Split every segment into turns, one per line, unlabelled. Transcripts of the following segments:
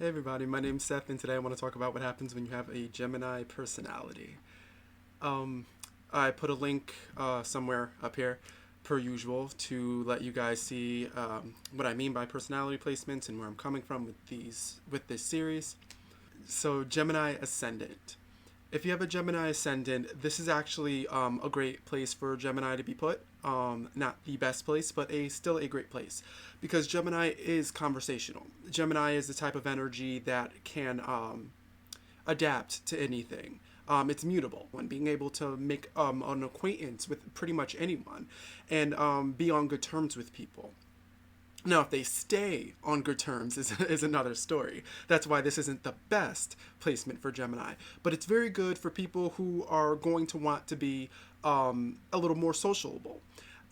Hey everybody, my name's Seth, and today I want to talk about what happens when you have a Gemini personality. Um, I put a link somewhere up here, per usual, to let you guys see what I mean by personality placements and where I'm coming from with this series. So, Gemini Ascendant. If you have a Gemini Ascendant, this is actually a great place for Gemini to be put. Not the best place, but still a great place. Because Gemini is conversational. Gemini is the type of energy that can adapt to anything. It's mutable and being able to make an acquaintance with pretty much anyone and be on good terms with people. Now, if they stay on good terms is another story. That's why this isn't the best placement for Gemini. But it's very good for people who are going to want to be a little more sociable.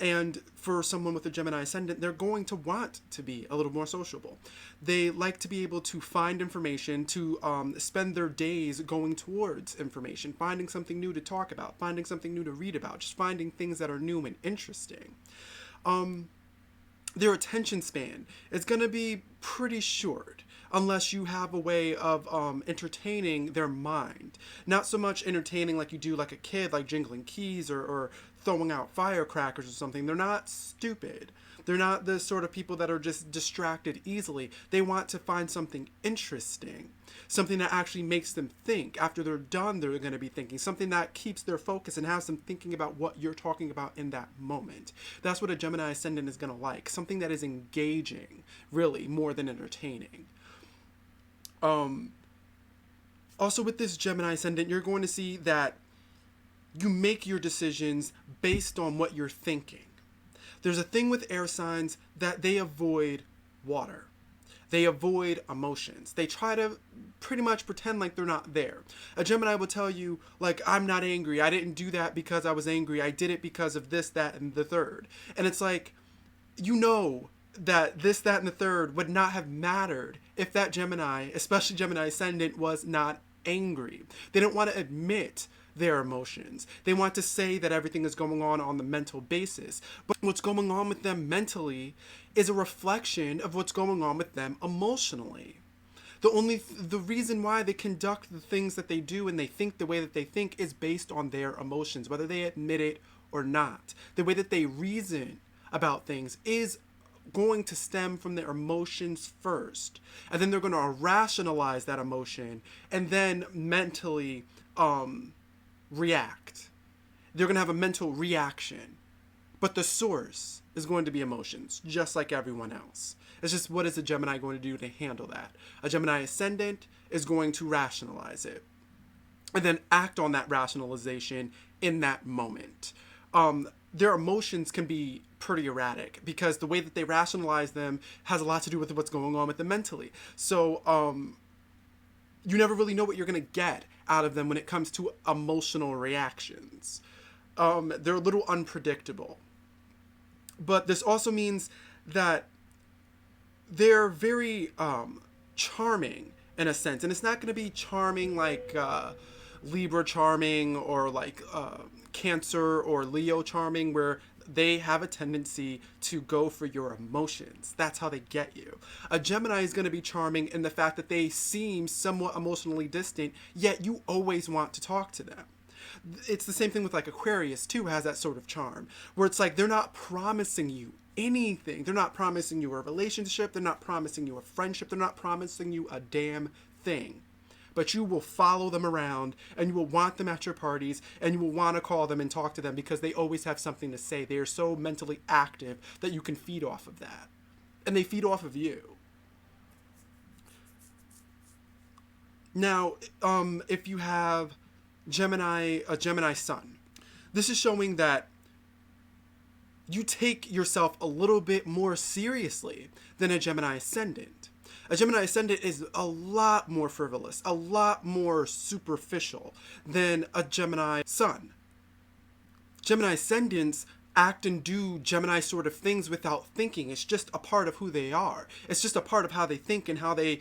And for someone with a Gemini Ascendant, they're going to want to be a little more sociable. They like to be able to find information, to spend their days going towards information, finding something new to talk about, finding something new to read about, just finding things that are new and interesting. Their attention span is going to be pretty short unless you have a way of entertaining their mind. Not so much entertaining like you do like a kid, like jingling keys or throwing out firecrackers or something. They're not stupid. They're not the sort of people that are just distracted easily. They want to find something interesting, something that actually makes them think. After they're done, they're going to be thinking, something that keeps their focus and has them thinking about what you're talking about in that moment. That's what a Gemini Ascendant is going to like, something that is engaging, really, more than entertaining. Also, with this Gemini Ascendant, you're going to see that you make your decisions based on what you're thinking. There's a thing with air signs that they avoid water. They avoid emotions. They try to pretty much pretend like they're not there. A Gemini will tell you, like, I'm not angry. I didn't do that because I was angry. I did it because of this, that, and the third. And it's like, you know that this, that, and the third would not have mattered if that Gemini, especially Gemini Ascendant, was not angry. They don't want to admit their emotions. They want to say that everything is going on the mental basis. But what's going on with them mentally is a reflection of what's going on with them emotionally. The reason why they conduct the things that they do and they think the way that they think is based on their emotions, whether they admit it or not. The way that they reason about things is going to stem from their emotions first, and then they're going to rationalize that emotion and then mentally react. They're going to have a mental reaction, but the source is going to be emotions, just like everyone else. It's just, what is a Gemini going to do to handle that? A Gemini Ascendant is going to rationalize it and then act on that rationalization in that moment. Their emotions can be pretty erratic because the way that they rationalize them has a lot to do with what's going on with them mentally. So you never really know what you're going to get out of them when it comes to emotional reactions. They're a little unpredictable. But this also means that they're very charming in a sense. And it's not going to be charming like Libra charming or like Cancer or Leo charming, where they have a tendency to go for your emotions. That's how they get you. A Gemini is going to be charming in the fact that they seem somewhat emotionally distant, yet you always want to talk to them. It's the same thing with like Aquarius too, has that sort of charm, where it's like they're not promising you anything. They're not promising you a relationship. They're not promising you a friendship. They're not promising you a damn thing. But you will follow them around and you will want them at your parties and you will want to call them and talk to them because they always have something to say. They are so mentally active that you can feed off of that. And they feed off of you. Now, if you have a Gemini Sun, this is showing that you take yourself a little bit more seriously than a Gemini Ascendant. A Gemini Ascendant is a lot more frivolous, a lot more superficial than a Gemini Sun. Gemini Ascendants act and do Gemini sort of things without thinking. It's just a part of who they are. It's just a part of how they think and how they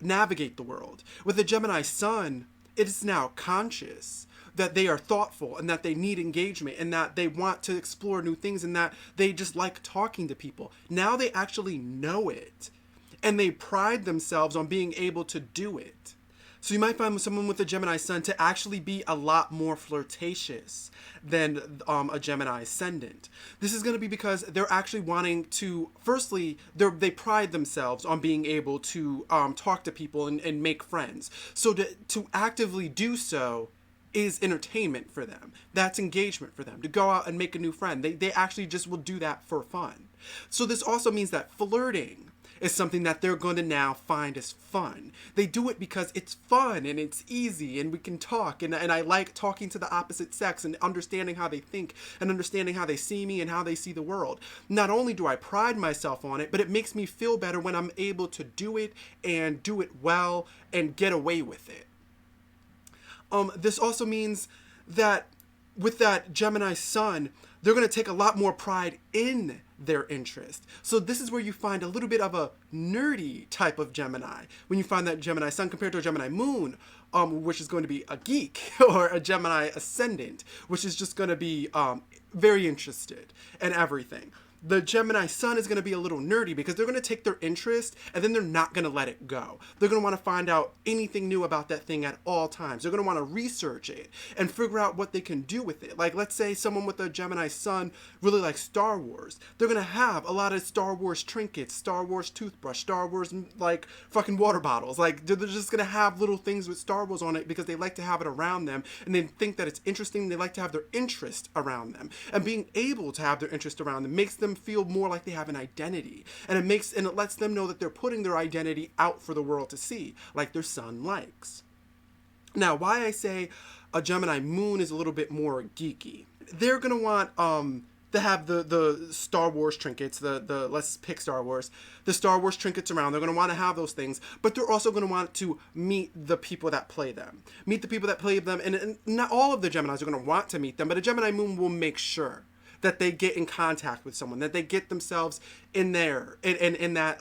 navigate the world. With a Gemini Sun, it is now conscious that they are thoughtful and that they need engagement and that they want to explore new things and that they just like talking to people. Now they actually know it. and they pride themselves on being able to do it. So you might find someone with a Gemini Sun to actually be a lot more flirtatious than a Gemini Ascendant. This is going to be because they're actually wanting to, firstly, they pride themselves on being able to talk to people and make friends. So to actively do so is entertainment for them. That's engagement for them. To go out and make a new friend. They actually just will do that for fun. So this also means that flirting is something that they're going to now find as fun. They do it because it's fun and it's easy and we can talk, and I like talking to the opposite sex and understanding how they think and understanding how they see me and how they see the world. Not only do I pride myself on it, but it makes me feel better when I'm able to do it and do it well and get away with it. This also means that with that Gemini Sun, they're going to take a lot more pride in their interest. So this is where you find a little bit of a nerdy type of Gemini when you find that Gemini Sun compared to a Gemini Moon, which is going to be a geek, or a Gemini Ascendant, which is just going to be very interested in everything. The Gemini Sun is going to be a little nerdy because they're going to take their interest and then they're not going to let it go. They're going to want to find out anything new about that thing at all times. They're going to want to research it and figure out what they can do with it. Like, let's say someone with a Gemini Sun really likes Star Wars. They're going to have a lot of Star Wars trinkets, Star Wars toothbrush, Star Wars, like, fucking water bottles. Like, they're just going to have little things with Star Wars on it because they like to have it around them and they think that it's interesting. They like to have their interest around them. And being able to have their interest around them makes them feel more like they have an identity, and it lets them know that they're putting their identity out for the world to see, like their sun likes. Now, why I say a Gemini Moon is a little bit more geeky, they're gonna want to have the Star Wars trinkets, the let's pick Star Wars, the Star Wars trinkets around. They're gonna want to have those things, but they're also gonna want to meet the people that play them, and not all of the Geminis are gonna want to meet them, but a Gemini Moon will make sure that they get in contact with someone, that they get themselves in there, and that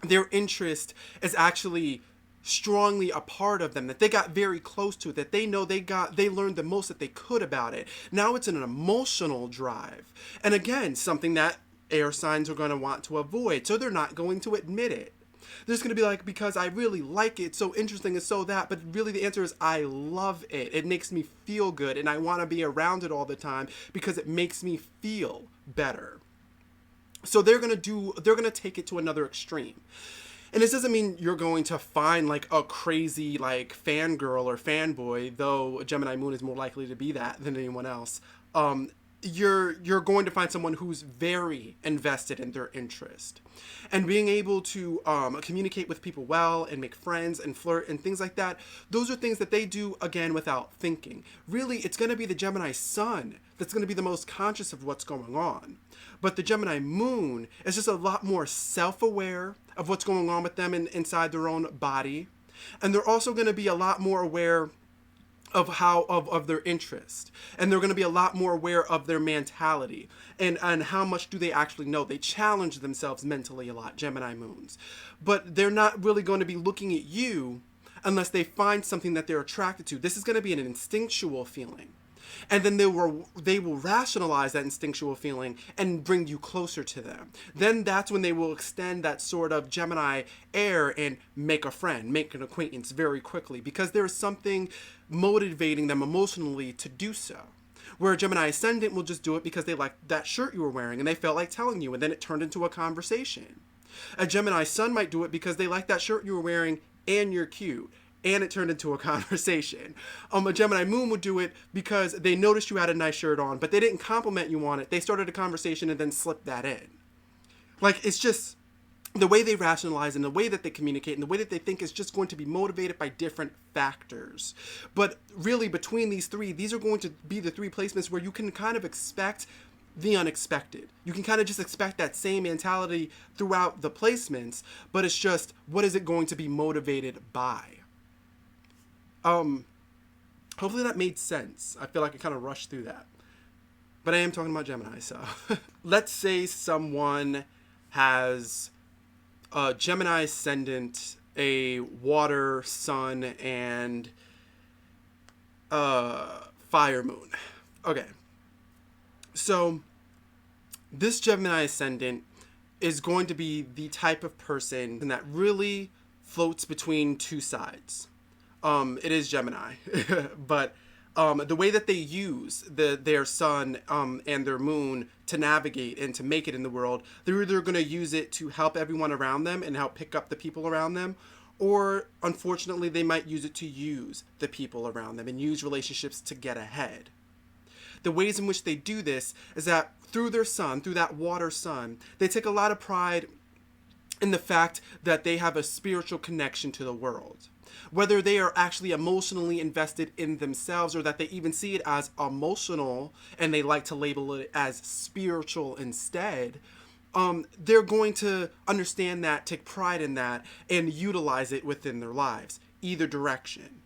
their interest is actually strongly a part of them, that they got very close to it, that they know they learned the most that they could about it. Now it's an emotional drive. And again, something that air signs are going to want to avoid, so they're not going to admit it. They're just going to be like, because I really like it, so interesting and so that, but really the answer is I love it. It makes me feel good and I want to be around it all the time because it makes me feel better. So they're going to take it to another extreme. And this doesn't mean you're going to find like a crazy like fangirl or fanboy, though Gemini Moon is more likely to be that than anyone else. You're going to find someone who's very invested in their interest, and being able to communicate with people well and make friends and flirt and things like that. Those are things that they do, again, without thinking. Really, it's going to be the Gemini Sun that's going to be the most conscious of what's going on. But the Gemini Moon is just a lot more self-aware of what's going on with them inside their own body. And they're also going to be a lot more aware of their interest, and they're going to be a lot more aware of their mentality and how much do they actually know. They challenge themselves mentally a lot, Gemini Moons, but they're not really going to be looking at you unless they find something that they're attracted to. This is going to be an instinctual feeling, and then they will rationalize that instinctual feeling and bring you closer to them. Then that's when they will extend that sort of Gemini air and make a friend, make an acquaintance very quickly, because there is something motivating them emotionally to do so. Where a Gemini Ascendant will just do it because they like that shirt you were wearing and they felt like telling you, and then it turned into a conversation. A Gemini Sun might do it because they like that shirt you were wearing and you're cute, and it turned into a conversation. A Gemini Moon would do it because they noticed you had a nice shirt on, but they didn't compliment you on it. They started a conversation and then slipped that in. Like, it's just the way they rationalize and the way that they communicate and the way that they think is just going to be motivated by different factors. But really, between these three, these are going to be the three placements where you can kind of expect the unexpected. You can kind of just expect that same mentality throughout the placements, but it's just, what is it going to be motivated by? Hopefully that made sense. I feel like I kind of rushed through that. But I am talking about Gemini, so. Let's say someone has a Gemini Ascendant, a water sun, and fire moon. Okay. So this Gemini Ascendant is going to be the type of person that really floats between two sides. It is Gemini, but the way that they use their sun and their moon to navigate and to make it in the world, they're either going to use it to help everyone around them and help pick up the people around them, or unfortunately they might use it to use the people around them and use relationships to get ahead. The ways in which they do this is that through their sun, through that water sun, they take a lot of pride in the fact that they have a spiritual connection to the world. Whether they are actually emotionally invested in themselves or that they even see it as emotional and they like to label it as spiritual instead, they're going to understand that, take pride in that, and utilize it within their lives, either direction.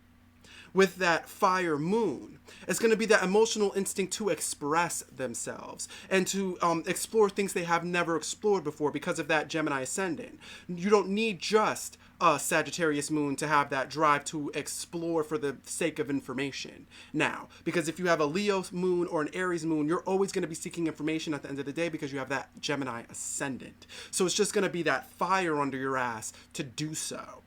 With that fire moon, it's going to be that emotional instinct to express themselves and to explore things they have never explored before because of that Gemini Ascendant. You don't need just a Sagittarius moon to have that drive to explore for the sake of information now. Because if you have a Leo moon or an Aries moon, you're always going to be seeking information at the end of the day because you have that Gemini Ascendant. So it's just going to be that fire under your ass to do so.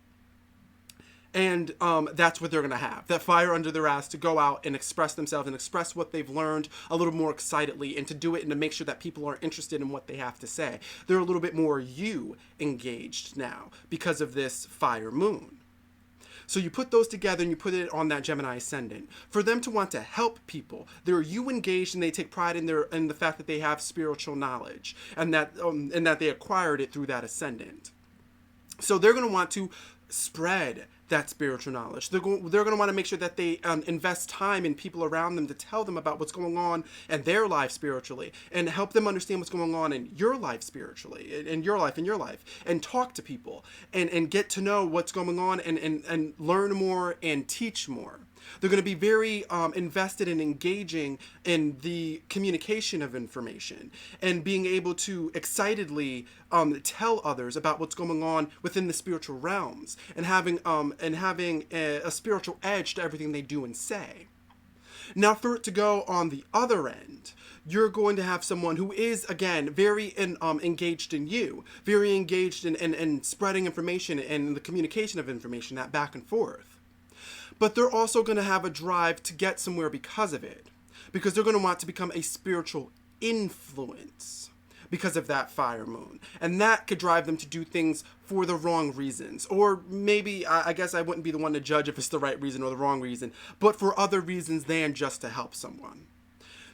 And that's what they're going to have, that fire under their ass to go out and express themselves and express what they've learned a little more excitedly, and to do it and to make sure that people are interested in what they have to say. They're a little bit more you engaged now because of this fire moon. So you put those together and you put it on that Gemini Ascendant. For them to want to help people, they're you engaged, and they take pride in the fact that they have spiritual knowledge and that they acquired it through that Ascendant. So they're going to want to spread that spiritual knowledge. They're going to want to make sure that they invest time in people around them to tell them about what's going on in their life spiritually, and help them understand what's going on in your life spiritually, in your life, and talk to people and get to know what's going on and learn more and teach more. They're going to be very invested in engaging in the communication of information and being able to excitedly tell others about what's going on within the spiritual realms, and having a spiritual edge to everything they do and say. Now, for it to go on the other end, you're going to have someone who is, again, very engaged in you, very engaged in spreading information and the communication of information, that back and forth. But they're also going to have a drive to get somewhere because of it, because they're going to want to become a spiritual influence because of that fire moon. And that could drive them to do things for the wrong reasons. Or maybe, I guess I wouldn't be the one to judge if it's the right reason or the wrong reason, but for other reasons than just to help someone.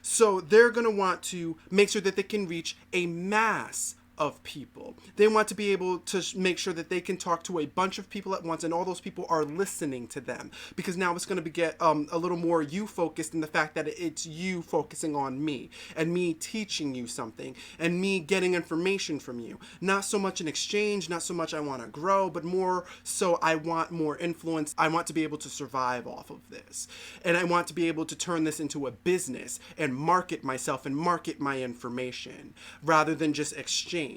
So they're going to want to make sure that they can reach a mass of people. They want to be able to make sure that they can talk to a bunch of people at once, and all those people are listening to them, because now it's going to get a little more you focused in the fact that it's you focusing on me and me teaching you something and me getting information from you. Not so much an exchange, not so much I want to grow, but more so I want more influence. I want to be able to survive off of this, and I want to be able to turn this into a business and market myself and market my information rather than just exchange.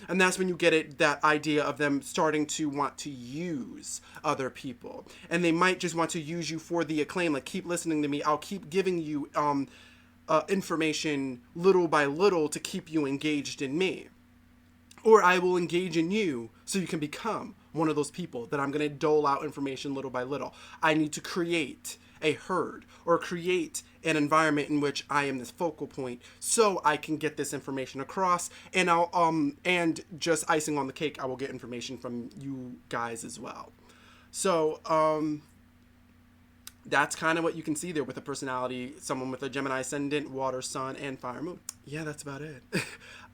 And that's when you get that idea of them starting to want to use other people. And they might just want to use you for the acclaim, like, keep listening to me, I'll keep giving you information little by little to keep you engaged in me. Or I will engage in you so you can become one of those people that I'm going to dole out information little by little. I need to create a herd or create an environment in which I am this focal point so I can get this information across, and I'll and just icing on the cake, I will get information from you guys as well. So that's kind of what you can see there with a personality, someone with a Gemini Ascendant, Water, Sun, and Fire Moon. Yeah, that's about it.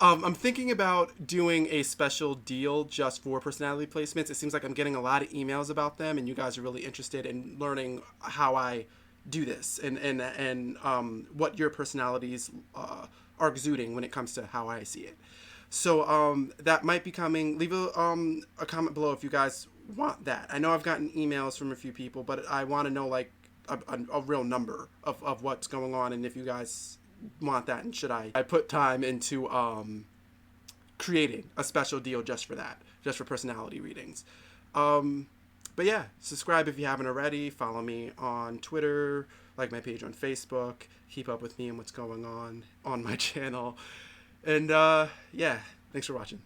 I'm thinking about doing a special deal just for personality placements. It seems like I'm getting a lot of emails about them, and you guys are really interested in learning how I do this and what your personalities are exuding when it comes to how I see it. So that might be coming. Leave a comment below if you guys want that. I know I've gotten emails from a few people, but I want to know, like, a real number of what's going on, and if you guys want that, and should I put time into creating a special deal just for that, just for personality readings. But yeah, subscribe if you haven't already. Follow me on Twitter, like my page on Facebook. Keep up with me and what's going on my channel. And yeah, Thanks for watching.